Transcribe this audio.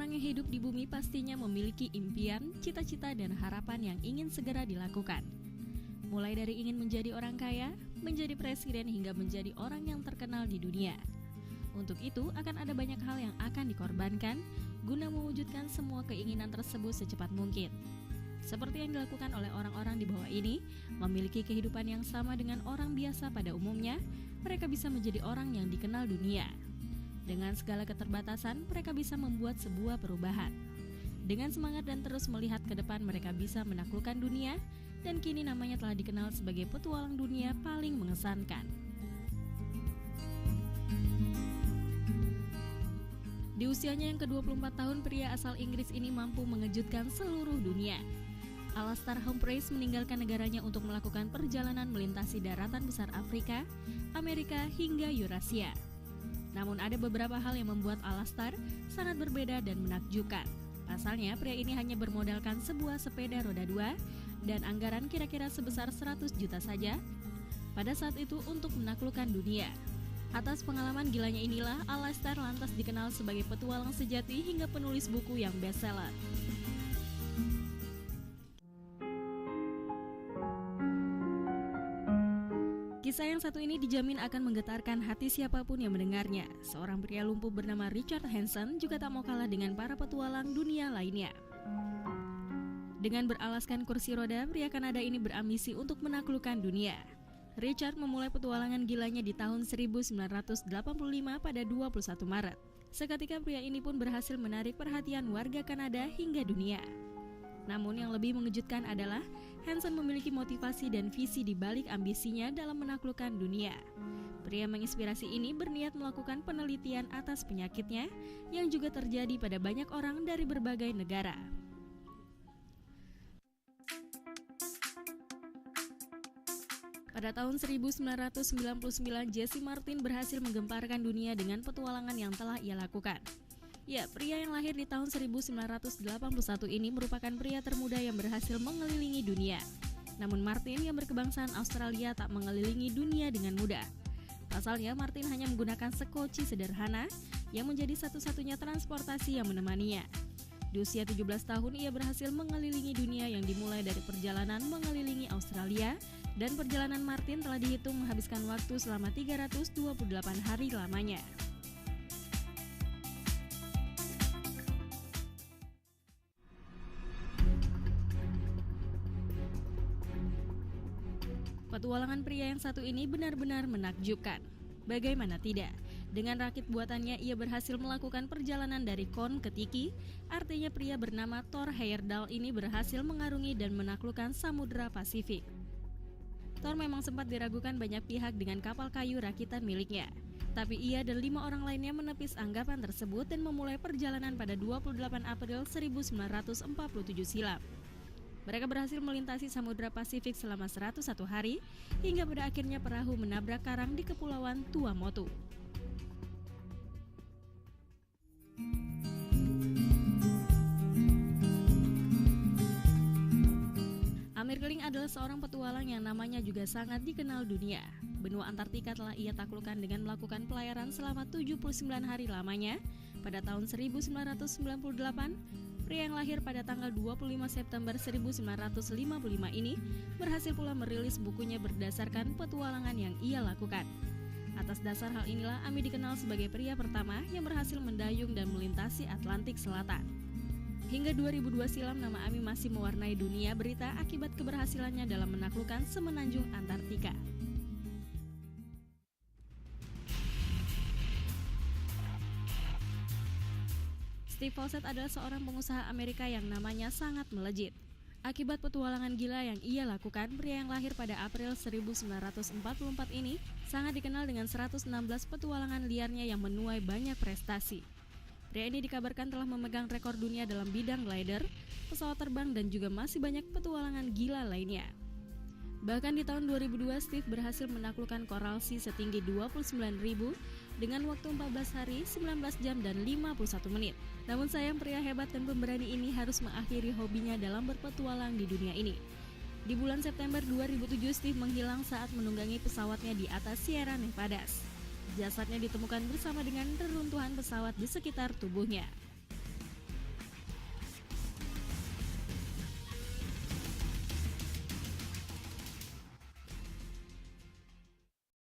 orang yang hidup di bumi pastinya memiliki impian, cita-cita, dan harapan yang ingin segera dilakukan. Mulai dari ingin menjadi orang kaya, menjadi presiden, hingga menjadi orang yang terkenal di dunia. Untuk itu, akan ada banyak hal yang akan dikorbankan guna mewujudkan semua keinginan tersebut secepat mungkin. Seperti yang dilakukan oleh orang-orang di bawah ini, memiliki kehidupan yang sama dengan orang biasa pada umumnya, mereka bisa menjadi orang yang dikenal dunia. Dengan segala keterbatasan, mereka bisa membuat sebuah perubahan. Dengan semangat dan terus melihat ke depan, mereka bisa menaklukkan dunia, dan kini namanya telah dikenal sebagai petualang dunia paling mengesankan. Di usianya yang ke-24 tahun, pria asal Inggris ini mampu mengejutkan seluruh dunia. Alastair Humphreys meninggalkan negaranya untuk melakukan perjalanan melintasi daratan besar Afrika, Amerika, hingga Eurasia. Namun ada beberapa hal yang membuat Alastair sangat berbeda dan menakjubkan. Pasalnya, pria ini hanya bermodalkan sebuah sepeda roda 2 dan anggaran kira-kira sebesar 100 juta saja pada saat itu untuk menaklukkan dunia. Atas pengalaman gilanya inilah, Alastair lantas dikenal sebagai petualang sejati hingga penulis buku yang bestseller. Kisah yang satu ini dijamin akan menggetarkan hati siapapun yang mendengarnya. Seorang pria lumpuh bernama Richard Hanson juga tak mau kalah dengan para petualang dunia lainnya. Dengan beralaskan kursi roda, pria Kanada ini berambisi untuk menaklukkan dunia. Richard memulai petualangan gilanya di tahun 1985 pada 21 Maret. Seketika pria ini pun berhasil menarik perhatian warga Kanada hingga dunia. Namun yang lebih mengejutkan adalah Hanson memiliki motivasi dan visi di balik ambisinya dalam menaklukkan dunia. Pria menginspirasi ini berniat melakukan penelitian atas penyakitnya yang juga terjadi pada banyak orang dari berbagai negara. Pada tahun 1999, Jesse Martin berhasil menggemparkan dunia dengan petualangan yang telah ia lakukan. Ya, pria yang lahir di tahun 1981 ini merupakan pria termuda yang berhasil mengelilingi dunia. Namun Martin yang berkebangsaan Australia tak mengelilingi dunia dengan mudah. Pasalnya, Martin hanya menggunakan sekoci sederhana yang menjadi satu-satunya transportasi yang menemaninya. Di usia 17 tahun, ia berhasil mengelilingi dunia yang dimulai dari perjalanan mengelilingi Australia, dan perjalanan Martin telah dihitung menghabiskan waktu selama 328 hari lamanya. Petualangan pria yang satu ini benar-benar menakjubkan. Bagaimana tidak? Dengan rakit buatannya, ia berhasil melakukan perjalanan dari Kon ke Tiki. Artinya pria bernama Thor Heyerdahl ini berhasil mengarungi dan menaklukkan Samudra Pasifik. Thor memang sempat diragukan banyak pihak dengan kapal kayu rakitan miliknya. Tapi ia dan 5 orang lainnya menepis anggapan tersebut dan memulai perjalanan pada 28 April 1947 silam. Mereka berhasil melintasi Samudra Pasifik selama 101 hari, hingga pada akhirnya perahu menabrak karang di Kepulauan Tuamotu. Amir Kling adalah seorang petualang yang namanya juga sangat dikenal dunia. Benua Antartika telah ia taklukkan dengan melakukan pelayaran selama 79 hari lamanya. Pada tahun 1998, pria yang lahir pada tanggal 25 September 1955 ini berhasil pula merilis bukunya berdasarkan petualangan yang ia lakukan. Atas dasar hal inilah Ami dikenal sebagai pria pertama yang berhasil mendayung dan melintasi Atlantik Selatan. Hingga 2002 silam, nama Ami masih mewarnai dunia berita akibat keberhasilannya dalam menaklukkan semenanjung Antartika. Steve Fossett adalah seorang pengusaha Amerika yang namanya sangat melejit. Akibat petualangan gila yang ia lakukan, pria yang lahir pada April 1944 ini sangat dikenal dengan 116 petualangan liarnya yang menuai banyak prestasi. Pria ini dikabarkan telah memegang rekor dunia dalam bidang glider, pesawat terbang, dan juga masih banyak petualangan gila lainnya. Bahkan di tahun 2002, Steve berhasil menaklukkan Coral Sea setinggi 29.000 dengan waktu 14 hari, 19 jam, dan 51 menit. Namun sayang, pria hebat dan pemberani ini harus mengakhiri hobinya dalam berpetualang di dunia ini. Di bulan September 2007, Steve menghilang saat menunggangi pesawatnya di atas Sierra Nevadas. Jasadnya ditemukan bersama dengan reruntuhan pesawat di sekitar tubuhnya.